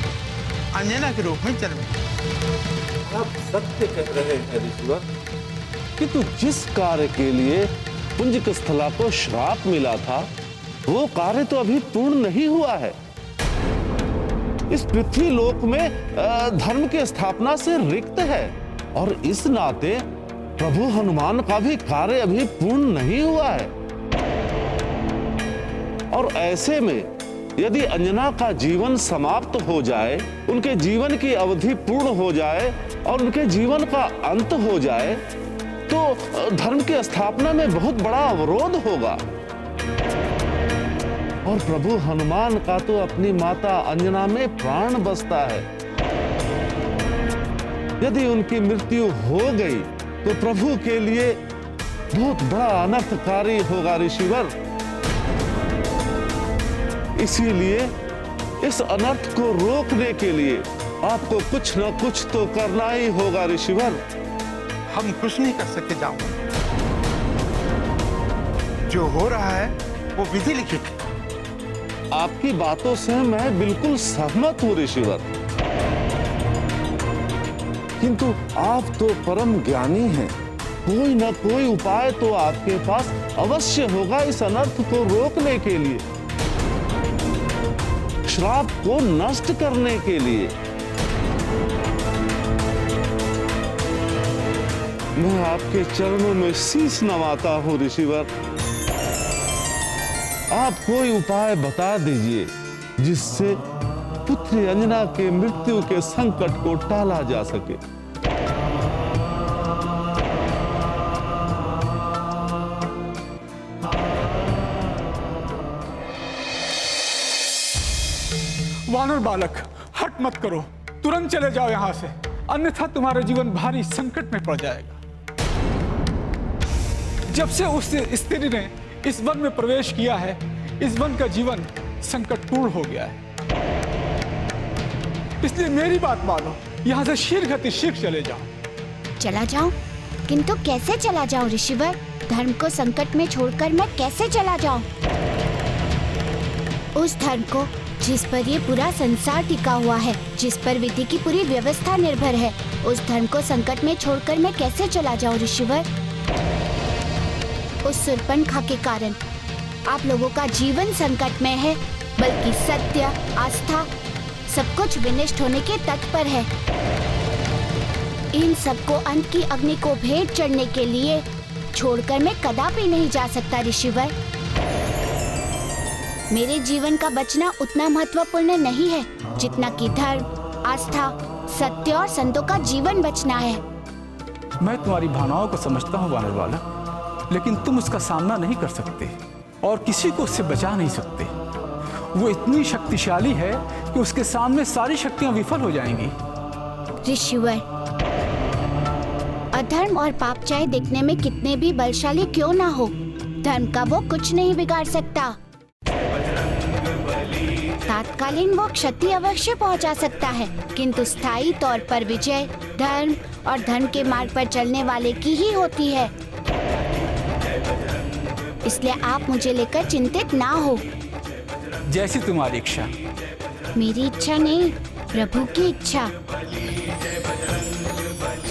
अंजना के रूप में जन्म लिया। आप सत्य कह रहे हैं ऋषिवर कि तू जिस कार्य के लिए पुंजिक स्थला को श्राप मिला था, वो कार्य तो अभी पूर्ण नहीं हुआ है। इस पृथ्वी लोक में धर्म की स्थापना से रिक्त है और इस नाते प्रभु हनुमान का भी कार्य अभी पूर्ण नहीं हुआ है। और ऐसे में यदि अंजना का जीवन समाप्त हो जाए, उनके जीवन की अवधि पूर्ण हो जाए और उनके जीवन का अंत हो जाए, तो धर्म की स्थापना में बहुत बड़ा अवरोध होगा। और प्रभु हनुमान का तो अपनी माता अंजना में प्राण बसता है। यदि उनकी मृत्यु हो गई तो प्रभु के लिए बहुत बड़ा अनर्थकारी होगा ऋषिवर। इसीलिए इस अनर्थ को रोकने के लिए आपको कुछ न कुछ तो करना ही होगा ऋषिवर। हम कुछ नहीं कर सकते जामुन। जो हो रहा है वो विधि लिखित है। आपकी बातों से मैं बिल्कुल सहमत हूं ऋषिवर, किंतु आप तो परम ज्ञानी हैं। कोई न कोई उपाय तो आपके पास अवश्य होगा इस अनर्थ को रोकने के लिए, श्राप को नष्ट करने के लिए। मैं आपके चरणों में शीश नवाता हूं ऋषिवर। आप कोई उपाय बता दीजिए जिससे पुत्री अंजना के मृत्यु के संकट को टाला जा सके। वानर बालक, हट मत करो, तुरंत चले जाओ यहाँ से, अन्यथा तुम्हारा जीवन भारी संकट में पड़ जाएगा। जब से उस स्त्री ने इस वन में प्रवेश किया है, इस वन का जीवन संकटपूर्ण हो गया है। इसलिए मेरी बात मानो, यहाँ से शीघ्र शीघ्र चले जाओ। चला जाऊं? किंतु कैसे चला जाऊं ऋषिवर? धर्म को संकट में छोड़कर मैं कैसे चला जाऊं? उस धर्म को जिस पर ये पूरा संसार टिका हुआ है, जिस पर विधि की पूरी व्यवस्था निर्भर है, उस धर्म को संकट में छोड़कर मैं कैसे चला जाऊं ऋषिवर? उस सुर्पणखा के कारण आप लोगों का जीवन संकट में है, बल्कि सत्य, आस्था सब कुछ विनष्ट होने के तट पर है। इन सबको अंत की अग्नि को भेंट चढ़ने के लिए छोड़कर मैं कदापि नहीं जा सकता ऋषिवर। मेरे जीवन का बचना उतना महत्वपूर्ण नहीं है जितना कि धर्म, आस्था, सत्य और संतों का जीवन बचना है। मैं तुम्हारी भावनाओं को समझता हूँ वानर बालक, लेकिन तुम उसका सामना नहीं कर सकते और किसी को उससे बचा नहीं सकते। वो इतनी शक्तिशाली है कि उसके सामने सारी शक्तियां विफल हो जाएंगी। ऋषिवर, अधर्म और पाप चाहे दिखने में कितने भी बलशाली क्यों ना हो, धर्म का वो कुछ नहीं बिगाड़ सकता। तात्कालीन वो क्षति अवश्य पहुंचा सकता है, किंतु स्थायी तौर पर विजय धर्म और धर्म के मार्ग पर चलने वाले की ही होती है। इसलिए आप मुझे लेकर चिंतित ना हो। जैसी तुम्हारी इच्छा। मेरी इच्छा नहीं, प्रभु की इच्छा।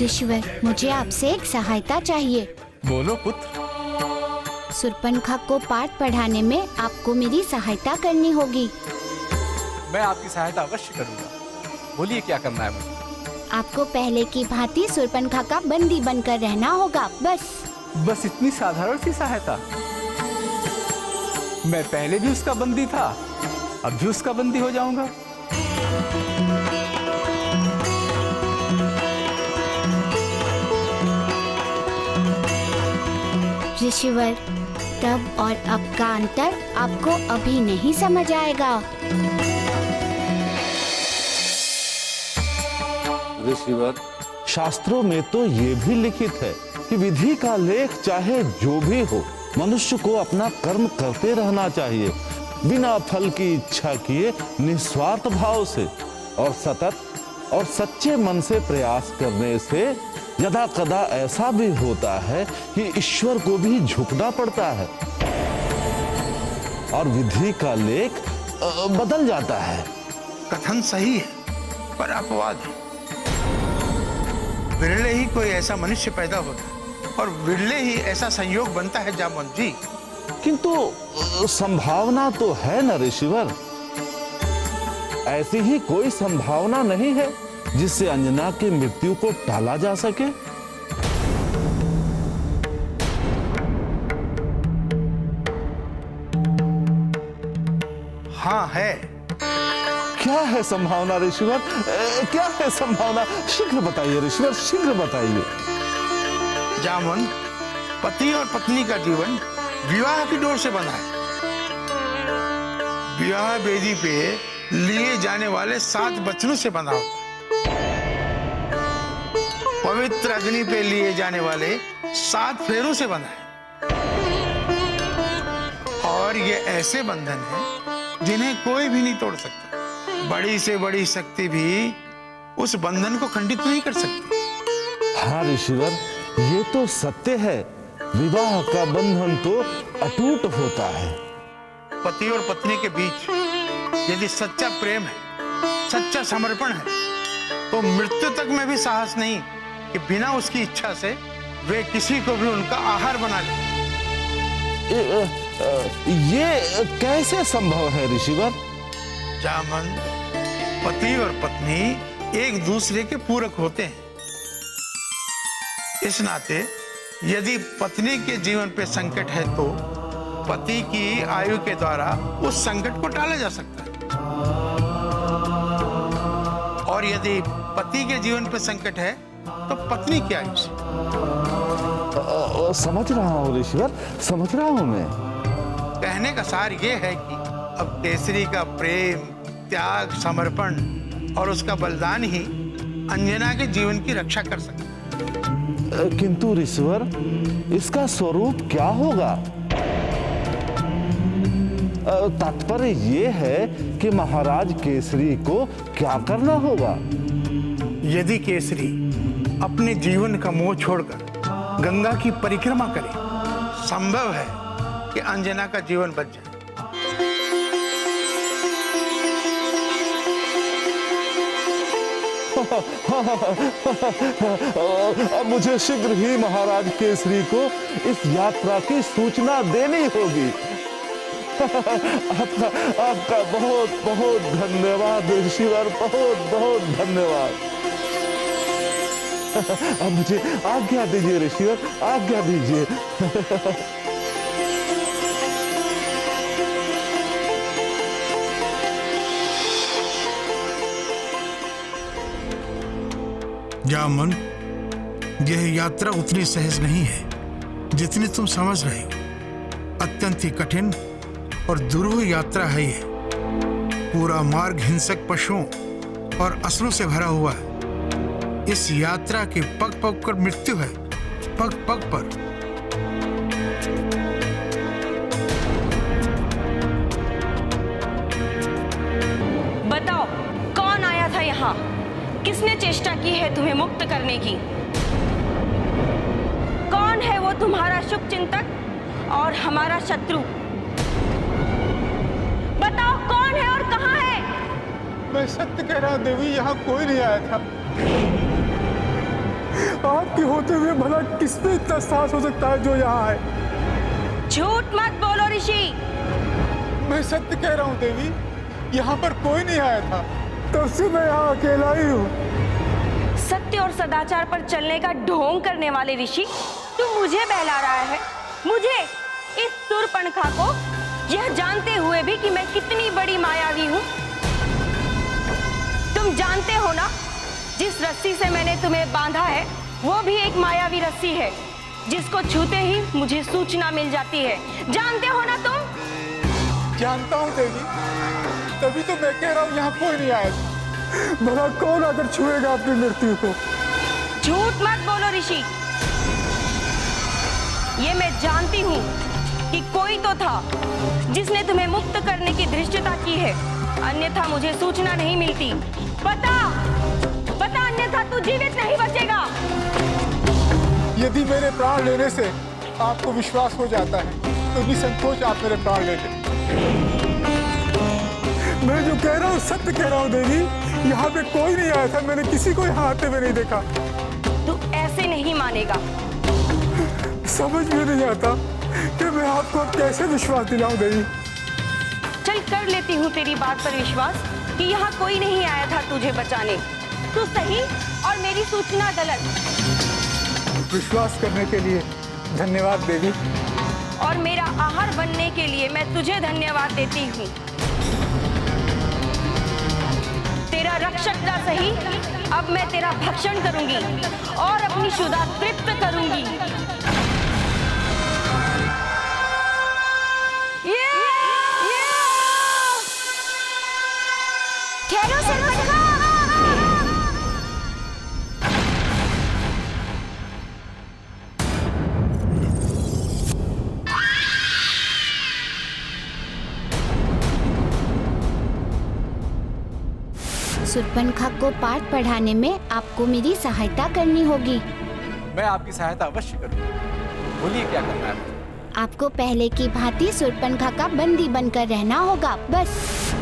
ऋषिवर, मुझे आपसे एक सहायता चाहिए। बोलो पुत्र। सुर्पणखा को पाठ पढ़ाने में आपको मेरी सहायता करनी होगी। मैं आपकी सहायता अवश्य करूंगा। बोलिए क्या करना है मुझे? आपको पहले की भांति सुर्पणखा का बंदी बनकर रहना होगा, बस इतनी साधारण सी सहायता? मैं पहले भी उसका बंदी था, अब भी उसका बंदी हो जाऊंगा। ऋषिवर, तब और अब का अंतर आपको अभी नहीं समझ आएगा। ऋषिवर, शास्त्रों में तो ये भी लिखित है कि विधि का लेख चाहे जो भी हो, मनुष्य को अपना कर्म करते रहना चाहिए, बिना फल की इच्छा किए, निस्वार्थ भाव से और सतत और सच्चे मन से प्रयास करने से यदा कदा ऐसा भी होता है कि ईश्वर को भी झुकना पड़ता है और विधि का लेख बदल जाता है। कथन सही है, पर अपवाद है। विरले ही कोई ऐसा मनुष्य पैदा होता है और विरले ही ऐसा संयोग बनता है जामवंत जी। किंतु संभावना तो है न ऋषिवर। ऐसी ही कोई संभावना नहीं है जिससे अंजना की मृत्यु को टाला जा सके। हाँ है। क्या है संभावना ऋषिवर? क्या है संभावना? शीघ्र बताइए ऋषिवर, शीघ्र बताइए। जामवंत, पति और पत्नी का जीवन विवाह की डोर से बना है। विवाह वेदी पे लिए जाने वाले 7 वचनों से बना होता है। पवित्र अग्नि पे लिए जाने वाले 7 फेरों से बना है। और ये ऐसे बंधन हैं जिन्हें कोई भी नहीं तोड़ सकता। बड़ी से बड़ी शक्ति भी उस बंधन को खंडित नहीं कर सकते। हाँ ऋषिवर, ये तो सत्य है। विवाह का बंधन तो अटूट होता है। पति और पत्नी के बीच यदि सच्चा प्रेम है, सच्चा समर्पण है, तो मृत्यु तक में भी साहस नहीं कि बिना उसकी इच्छा से वे किसी को भी उनका आहार बना ले। ये कैसे संभव है ऋषिवर? जामन, पति और पत्नी एक दूसरे के पूरक होते हैं। इस नाते यदि पत्नी के जीवन पे संकट है तो पति की आयु के द्वारा उस संकट को टाला जा सकता है, और यदि पति के जीवन पे संकट है तो पत्नी की आयु से। समझ रहा हूँ ऋषिवर, समझ रहा हूँ मैं। कहने का सार ये है कि अब केसरी का प्रेम, त्याग, समर्पण और उसका बलिदान ही अंजना के जीवन की रक्षा कर सकता है। किंतु ऋषिवर, इसका स्वरूप क्या होगा? तात्पर्य ये है कि महाराज केसरी को क्या करना होगा? यदि केसरी अपने जीवन का मोह छोड़कर गंगा की परिक्रमा करे, संभव है कि अंजना का जीवन बच जाए। अब मुझे शीघ्र ही महाराज केसरी को इस यात्रा की सूचना देनी होगी। आपका बहुत बहुत धन्यवाद ऋषिवर, बहुत बहुत धन्यवाद। अब मुझे आज्ञा दीजिए ऋषिवर, आज्ञा दीजिए। जामन, यह यात्रा उतनी सहज नहीं है जितनी तुम समझ रहे हो। अत्यंत ही कठिन और दुरूह यात्रा है ये। पूरा मार्ग हिंसक पशुओं और असुरों से भरा हुआ है। इस यात्रा की पग पग पर मृत्यु है, पग पग पर। बताओ, कौन आया था यहाँ? किसने चेष्टा की है तुम्हें मुक्त करने की? कौन है वो तुम्हारा शुभ चिंतक और हमारा शत्रु? बताओ कौन है और कहाँ है? मैं सत्य कह रहा हूं देवी, यहाँ कोई नहीं आया था। आपके होते हुए भला किसमें इतना साहस हो सकता है जो यहाँ आए? झूठ मत बोलो ऋषि। मैं सत्य कह रहा हूँ देवी, यहाँ पर कोई नहीं आया था। तब से मैं यहाँ अकेला ही हूँ। सत्य और सदाचार पर चलने का ढोंग करने वाले ऋषि, तू मुझे बहला रहा है? मुझे, इस शूर्पणखा को, यह जानते हुए भी कि मैं कितनी बड़ी मायावी हूँ? तुम जानते हो ना, जिस रस्सी से मैंने तुम्हें बांधा है वो भी एक मायावी रस्सी है, जिसको छूते ही मुझे सूचना मिल जाती है। जानते हो ना तुम? जानता हूँ देवी, तभी तो मैं कह रहा हूँ यहाँ कोई नहीं आया था। भला कौन आकर छुएगा अपनी मृत्यु को? झूठ मत बोलो ऋषि। ये मैं जानती हूँ कि कोई तो था जिसने तुम्हें मुक्त करने की धृष्टता की है, अन्यथा मुझे सूचना नहीं मिलती। बता, अन्यथा तू जीवित नहीं बचेगा। यदि मेरे प्राण लेने से आपको विश्वास हो जाता है तो निसंकोच आप मेरे प्राण ले लें। मैं जो कह रहा हूँ सत्य कह रहा हूँ देवी, यहाँ पे कोई नहीं आया था। मैंने किसी को यहाँ आते हुए नहीं देखा। तू ऐसे नहीं मानेगा। समझ में नहीं आता कि मैं आपको कैसे विश्वास दिलाऊं देवी। चल, कर लेती हूँ तेरी बात पर विश्वास कि यहाँ कोई नहीं आया था तुझे बचाने। तू सही और मेरी सूचना गलत। विश्वास करने के लिए धन्यवाद देवी। और मेरा आहार बनने के लिए मैं तुझे धन्यवाद देती हूँ। तेरा रक्षक ना सही, अब मैं तेरा भक्षण करूंगी और अपनी क्षुधा तृप्त करूंगी। ठहरो शूर्पणखा। सुर्पनखा को पाठ पढ़ाने में आपको मेरी सहायता करनी होगी। मैं आपकी सहायता अवश्य करूंगा। बोलिए क्या करना है? आपको पहले की भांति सुर्पनखा का बंदी बनकर रहना होगा, बस।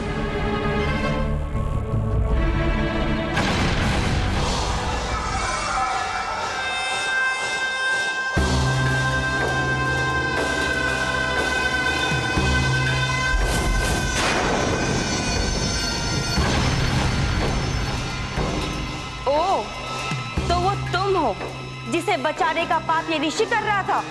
ओ, तो वो तुम हो जिसे बचाने का पाप ये ऋषि कर रहा था।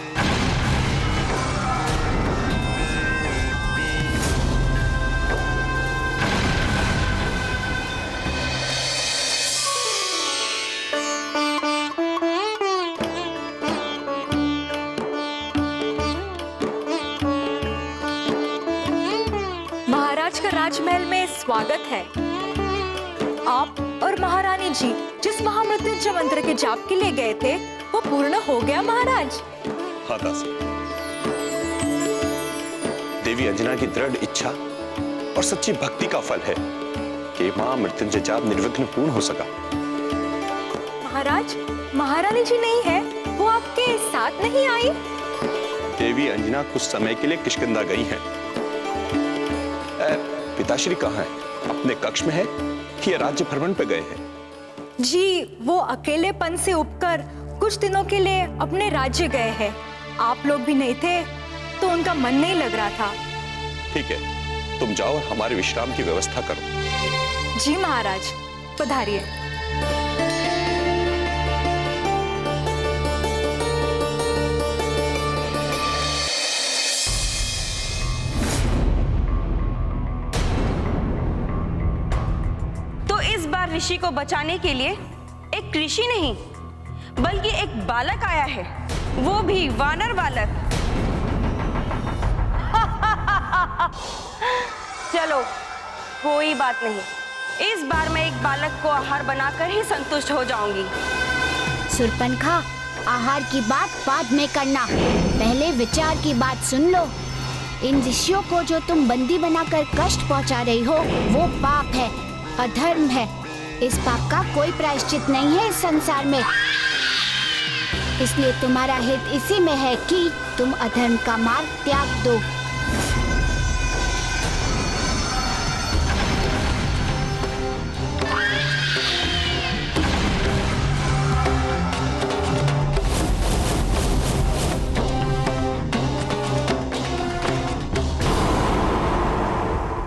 महाराज का राजमहल में स्वागत है। आप और महारानी जी जिस महामृत्युंजय मंत्र के जाप के लिए गए थे वो पूर्ण हो गया महाराज। हाँ दासी, देवी अंजना की दृढ़ इच्छा और सच्ची भक्ति का फल है कि महामृत्युंजय जाप निर्विघ्न पूर्ण हो सका। महाराज, महारानी जी नहीं है, वो आपके साथ नहीं आई? देवी अंजना कुछ समय के लिए किष्किंधा गई हैं। पिताश्री कहाँ हैं? अपने कक्ष में है कि राज्य भ्रमण पे गए हैं? जी, वो अकेलेपन से उबकर कुछ दिनों के लिए अपने राज्य गए हैं। आप लोग भी नहीं थे तो उनका मन नहीं लग रहा था। ठीक है, तुम जाओ और हमारे विश्राम की व्यवस्था करो। जी महाराज, पधारिए। तो इस बार ऋषि को बचाने के लिए एक ऋषि नहीं बल्कि एक बालक आया है, वो भी वानर बालक। चलो, कोई बात नहीं, इस बार मैं एक बालक को आहार बनाकर ही संतुष्ट हो जाऊंगी। सुर्पनखा, आहार की बात बाद में करना, पहले विचार की बात सुन लो। इन ऋषियों को जो तुम बंदी बनाकर कष्ट पहुंचा रही हो वो पाप है, अधर्म है। इस पाप का कोई प्रायश्चित नहीं है इस संसार में। इसलिए तुम्हारा हित इसी में है कि तुम अधर्म का मार्ग त्याग दो।